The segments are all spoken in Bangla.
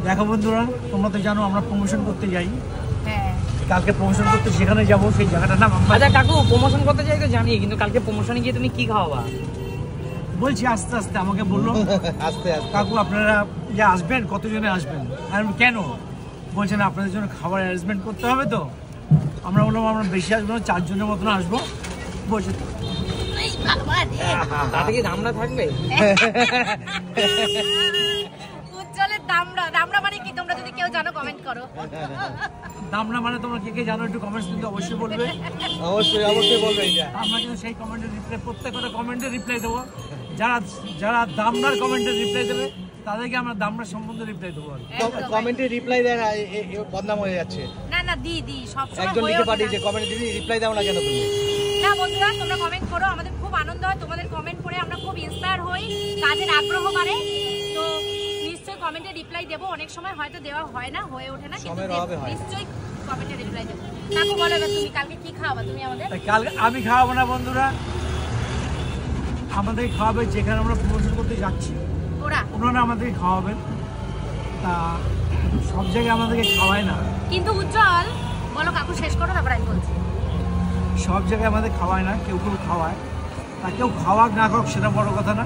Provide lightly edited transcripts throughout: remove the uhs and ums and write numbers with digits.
দেখো বন্ধুরা, তোমরা তো জানো আমরা প্রমোশন করতে যাই। কালকে প্রমোশন করতে যেখানে যাবো সেই জায়গাটার নাম। আচ্ছা কাকু, প্রমোশন করতে যাই তো জানি, কিন্তু কালকে প্রমোশনে গিয়ে তুমি কি খাওয়াবা? বলছি আস্তে আস্তে। আমাকে বললো আস্তে আস্তে কাকু আপনারা যে আসবেন কতজনে আসবেন, আর কেন বলছেন আপনাদের জন্য খাবার অ্যারেঞ্জমেন্ট করতে হবে। তো আমরা বললাম আমরা বেশি আসবো না, 4 জনের মতন আসবো। বলছে তাতে কি দামড়া থাকবে? উজ্জ্বলের দামড়া। দামড়া মানে কি তোমরা যদি কেউ জানো কমেন্ট করো। দামড়া মানে তোমরা কে জানো একটু কমেন্টস কিন্তু অবশ্যই বলবে। অবশ্যই অবশ্যই বলবে। আমরা কিন্তু সেই কমেন্টের রিপ্লাই, প্রত্যেকটা কমেন্টের রিপ্লাই দেবো। যারা দামড়ার কমেন্টের রিপ্লাই দেবে তাদেরকে আমরা দামড়ার সম্বন্ধে রিপ্লাই দেবো। কমেন্টে রিপ্লাই দেয় না, বদনাম হয়ে যাচ্ছে। না না দি সব সময় একজন লিখে পাঠিয়েছে কমেন্টে, দিদি রিপ্লাই দাও না কেন তুমি? না বন্ধুরা, তোমরা কমেন্ট করো, আমাদের খুব আনন্দ হয় তোমাদের কমেন্ট পড়ে, আমরা খুব ইন্সপায়ার হই, কাজের আগ্রহ বাড়ে। তো নিশ্চয়ই কমেন্টে রিপ্লাই দেবো। অনেক সময় হয়তো দেওয়া হয় না, হয়ে ওঠে না, কিন্তু নিশ্চয়ই কমেন্টে রিপ্লাই দেবো। কাকু বলো এবার তুমি কালকে কি খাওয়াবা তুমি আমাদের? কালকে আমি খাওয়াবো না বন্ধুরা, আমাদের খাওয়াবে যেখানে আমরা প্রমোশন করতে যাচ্ছি ওনারা আমাদেরকে খাওয়াবেন। তা সব জায়গায় আমাদেরকে খাওয়ায় না। কিন্তু উজ্জ্বল বলো কাকু, শেষ করো তারপর আমি বলছি। সব জায়গায় আমাদের খাওয়ায় না, কেউ কেউ খাওয়ায়। তা কেউ খাওয়াক না খাওয়াক সেটা বড় কথা না।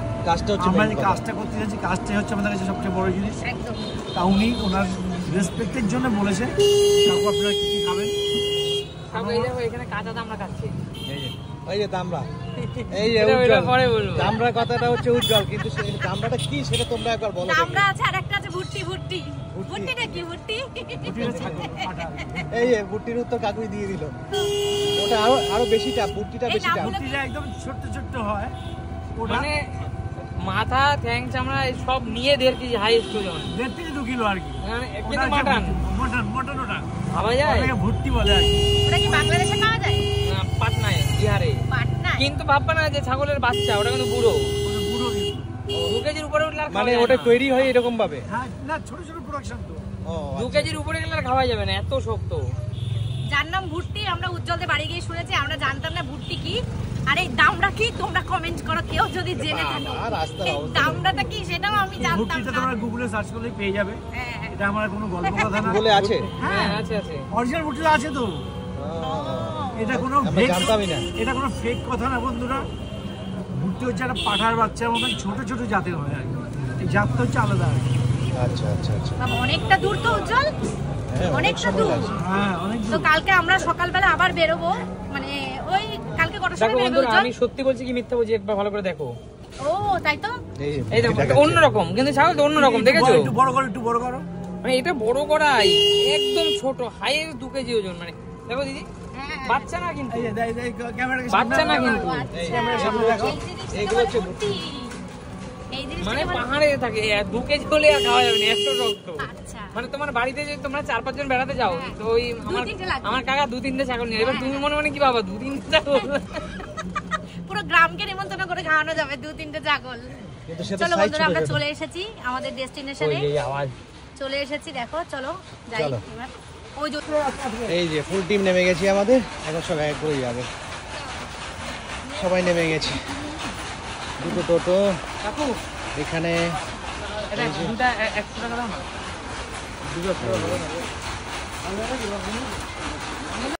আমরা যে কাজটা করতে যাচ্ছি কাজটাই হচ্ছে আমাদের কাছে সবচেয়ে বড় জিনিস। তা উনি ওনার রেসপেক্টের জন্য বলেছে কাকু আপনারা কি কি খাবেন। এখানে কাঁচা দামড়া খাচ্ছি। এই যে দামড়া, এই যে উজ্জ্বল দামড়া কথাটা হচ্ছে উজ্জ্বল, কিন্তু দামড়াটা কি সেটা তোমরা একবার বলো। দামড়া আছে আর একটা আছে ভুট্টি। ভুট্টিটা কি? ভুট্টি এই যে ভুট্টির উত্তর কাকুই দিয়ে দিল। ওটা আরো বেশিটা, ভুট্টিটা বেশিটা। ভুট্টিটা একদম ছোট ছোট হয়, মানে মাথা ঠ্যাং চামড়া সব নিয়ে 1.5 কেজি হাইস্ট ওজন, 1.5 থেকে 2 কিলো আর কি। কিন্তু মাটন ওটা খাওয়া যায়, ভুট্টি বলে আর কি। ওটা কি বাংলাদেশে খাওয়া যায়? পাটনায়, বিহারে। কিন্তু ভাববা না যে ছাগলের বাচ্চা, ওটা কিন্তু বুড়ো 2 কেজির উপরে উঠলে মানে ওটা তৈরি হয় এরকম ভাবে? হ্যাঁ, না ছোট ছোট প্রোডাকশন তো। 2 কেজির উপরে গেলে আর খাওয়া যাবে না, এত শক্ত। যার নাম ভুট্টি, আমরা উজ্জ্বলদের বাড়ি গিয়ে শুনেছি, আমরা জানতাম না ভুট্টি কি। আর এই দামড়া কি তোমরা কমেন্ট করো, কেউ যদি জেনে থাকো দামড়াটা কি সেটাও আমি জানতাম না। ভুট্টিটা তোমরা গুগলে সার্চ করলে পেয়ে যাবে। এটা আমার কোনো গল্প কথা না। বলে আছে? হ্যাঁ আছে। অরিজিনাল ভুট্টিটা আছে তো। এটা কোনো জানতামই না, এটা কোনো ফেক কথা না বন্ধুরা। ভুট্টি হচ্ছে একটা পাঠার বাচ্চার মতন ছোট ছোট জাতের হয় আর কি। এই জাতটা হচ্ছে আলাদা। আচ্ছা আচ্ছা আচ্ছা। অনেকটা দূর তো উজ্জ্বল, অনেকটা দূর। হ্যাঁ অনেক দূর। তো কালকে আমরা সকালবেলা আবার বেরোবো, মানে ওই কালকে কটার সময় বেরোবো উজ্জ্বল? আমি সত্যি বলছি কি মিথ্যা বলছি একবার ভালো করে দেখো। ও তাই তো, এই দেখো অন্যরকম, কিন্তু ছাগল তো অন্যরকম, দেখেছো? একটু বড় করো। মানে এটা বড় করাই, একদম ছোট, হাইয়েস্ট 2 কেজি ওজন। মানে দেখো দিদি, বাচ্চা না কিন্তু, বাচ্চা না কিন্তু, এইগুলো হচ্ছে ভুট্টি। মানে পাহাড়ে থাকে। 2 কেজি হলে আর খাওয়া যাবে না, এত শক্ত। মানে তোমার বাড়িতে যে তোমরা 4-5 জন বেড়াতে যাও, তো ওই আমার কাকা 2-3টে ছাগল নিয়ে, এবার তুমি মনে কি বাবা 2-3টে ছাগল? পুরো গ্রামকে নিমন্ত্রণ করে খাওয়ানো যাবে 2-3টে ছাগল। চলো বন্ধুরা, আমরা চলে এসেছি আমাদের ডেস্টিনেশনে, চলে এসেছি। দেখো চলো যাই এবার। এই যে ফুল টিম নেমে গেছি আমাদের, এখন সব এক করে যাবে। সবাই নেমে গেছি, 2টো টোটো এখানে। এটা 100 টাকা দাও না।